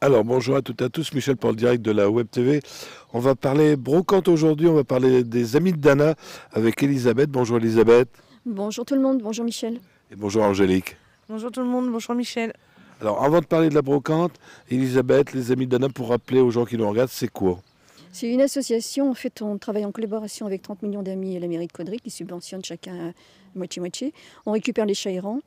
Alors bonjour à toutes et à tous, Michel pour le direct de la Web TV. On va parler brocante aujourd'hui, on va parler des Amis de Dana avec Elisabeth. Bonjour Elisabeth. Bonjour tout le monde, bonjour Michel. Et bonjour Angélique. Bonjour tout le monde, bonjour Michel. Alors avant de parler de la brocante, Elisabeth, les Amis de Dana, pour rappeler aux gens qui nous regardent, c'est quoi? C'est une association, en fait on travaille en collaboration avec 30 millions d'amis et la mairie de Caudry qui subventionne chacun moitié-moitié. On récupère les chats errants,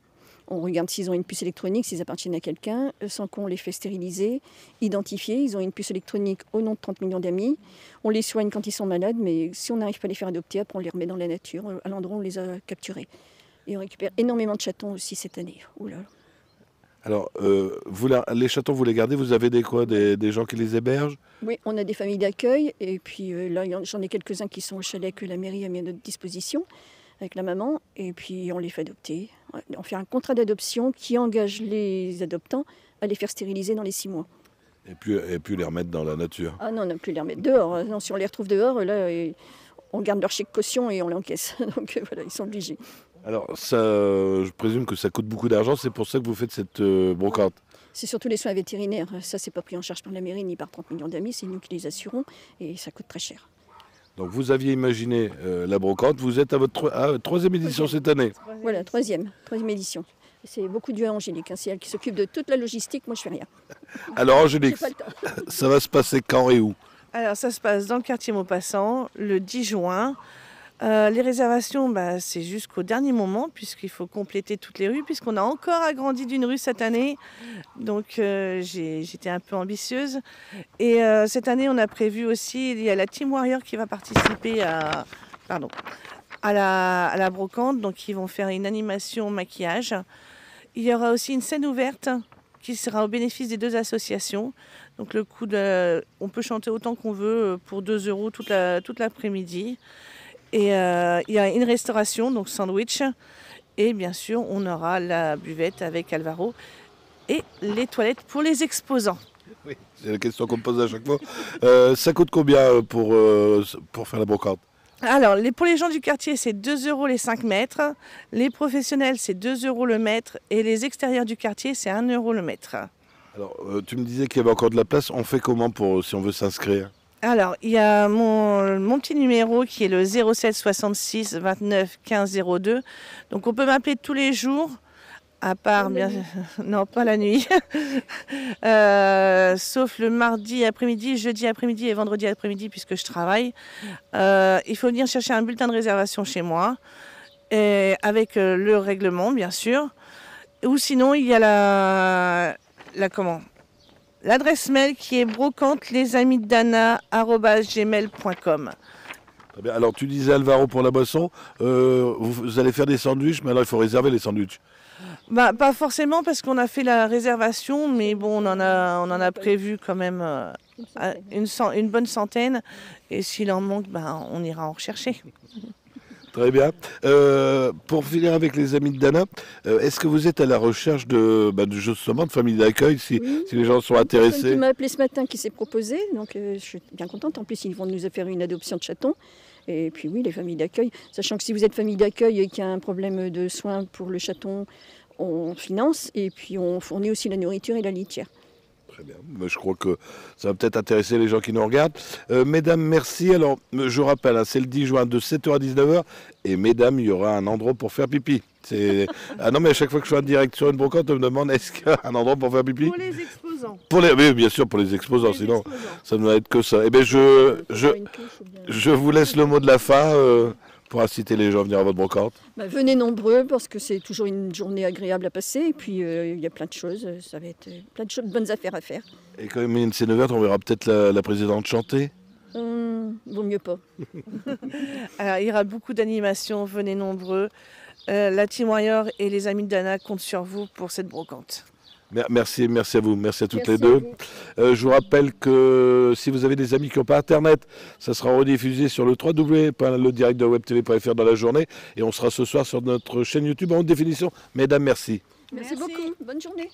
on regarde s'ils ont une puce électronique, s'ils appartiennent à quelqu'un, sans qu'on les fait stériliser, identifier. Ils ont une puce électronique au nom de 30 millions d'amis. On les soigne quand ils sont malades, mais si on n'arrive pas à les faire adopter, après on les remet dans la nature, à l'endroit où on les a capturés. Et on récupère énormément de chatons aussi cette année. Oula. Alors, les chatons, vous les gardez, vous avez des gens qui les hébergent? Oui, on a des familles d'accueil, et puis là j'en ai quelques-uns qui sont au chalet que la mairie a mis à notre disposition, avec la maman, et puis on les fait adopter. On fait un contrat d'adoption qui engage les adoptants à les faire stériliser dans les 6 mois. Et puis les remettre dans la nature? Ah non, on n'a plus les remettre dehors. Non, si on les retrouve dehors, là, on garde leur chèque caution et on l'encaisse. Donc voilà, ils sont obligés. Alors, ça, je présume que ça coûte beaucoup d'argent, c'est pour ça que vous faites cette brocante? C'est surtout les soins vétérinaires. Ça, c'est pas pris en charge par la mairie ni par 30 millions d'amis, c'est nous qui les assurons et ça coûte très cher. Donc vous aviez imaginé la brocante, vous êtes à votre troisième édition cette année. Voilà, troisième édition. C'est beaucoup dû à Angélique, c'est elle qui s'occupe de toute la logistique, moi je fais rien. Alors Angélique, ça va se passer quand et où? Alors ça se passe dans le quartier Maupassant le 10 juin. Les réservations, c'est jusqu'au dernier moment puisqu'il faut compléter toutes les rues puisqu'on a encore agrandi d'une rue cette année. Donc j'étais un peu ambitieuse. Et cette année, on a prévu aussi, il y a la Team Warrior qui va participer à la brocante. Donc ils vont faire une animation maquillage. Il y aura aussi une scène ouverte qui sera au bénéfice des 2 associations. Donc on peut chanter autant qu'on veut pour 2 € toute l'après-midi. Et il y a une restauration, donc sandwich. Et bien sûr, on aura la buvette avec Alvaro et les toilettes pour les exposants. Oui, c'est la question qu'on me pose à chaque fois. Ça coûte combien pour faire la brocante? Alors, pour les gens du quartier, c'est 2 € les 5 mètres. Les professionnels, c'est 2 € le mètre. Et les extérieurs du quartier, c'est 1 € le mètre. Alors, tu me disais qu'il y avait encore de la place. On fait comment si on veut s'inscrire? Alors, il y a mon petit numéro qui est le 07 66 29 15 02. Donc, on peut m'appeler tous les jours, à part, non, pas la nuit, sauf le mardi après-midi, jeudi après-midi et vendredi après-midi, puisque je travaille. Il faut venir chercher un bulletin de réservation chez moi, avec le règlement, bien sûr. Ou sinon, il y a l'adresse mail qui est brocantelesamisdana@gmail.com. Très bien. Alors tu disais Alvaro pour la boisson, vous allez faire des sandwichs, mais alors il faut réserver les sandwichs. Pas forcément parce qu'on a fait la réservation, mais bon, on en a prévu quand même une bonne centaine. Et s'il en manque, on ira en rechercher. Très bien. Pour finir avec les Amis de Dana, est-ce que vous êtes à la recherche justement de familles d'accueil si les gens sont intéressés? Il m'a appelé ce matin qui s'est proposé, donc je suis bien contente. En plus, ils vont nous faire une adoption de chatons. Et puis oui, les familles d'accueil. Sachant que si vous êtes famille d'accueil et qu'il y a un problème de soins pour le chaton, on finance et puis on fournit aussi la nourriture et la litière. Très bien. Je crois que ça va peut-être intéresser les gens qui nous regardent. Mesdames, merci. Alors, je rappelle, c'est le 10 juin de 7h à 19h. Et mesdames, il y aura un endroit pour faire pipi. Ah non, mais à chaque fois que je fais un direct sur une brocante, on me demande est-ce qu'il y a un endroit pour faire pipi? Pour les exposants. Oui, bien sûr, pour les exposants. Sinon, ça ne va être que ça. Eh bien, je vous laisse le mot de la fin pour inciter les gens à venir à votre brocante. Venez nombreux parce que c'est toujours une journée agréable à passer. Et puis, il y a plein de choses. Ça va être plein de bonnes affaires à faire. Et quand il y a une scène ouverte, on verra peut-être la présidente chanter. Vaut mieux pas. Alors, il y aura beaucoup d'animations. Venez nombreux. La Team Warrior et les Amis de Dana comptent sur vous pour cette brocante. Merci à vous, merci à toutes les deux. Je vous rappelle que si vous avez des amis qui n'ont pas Internet, ça sera rediffusé sur le www.ledirectdewebtv.fr dans la journée et on sera ce soir sur notre chaîne YouTube en haute définition. Mesdames, merci. Merci beaucoup, bonne journée.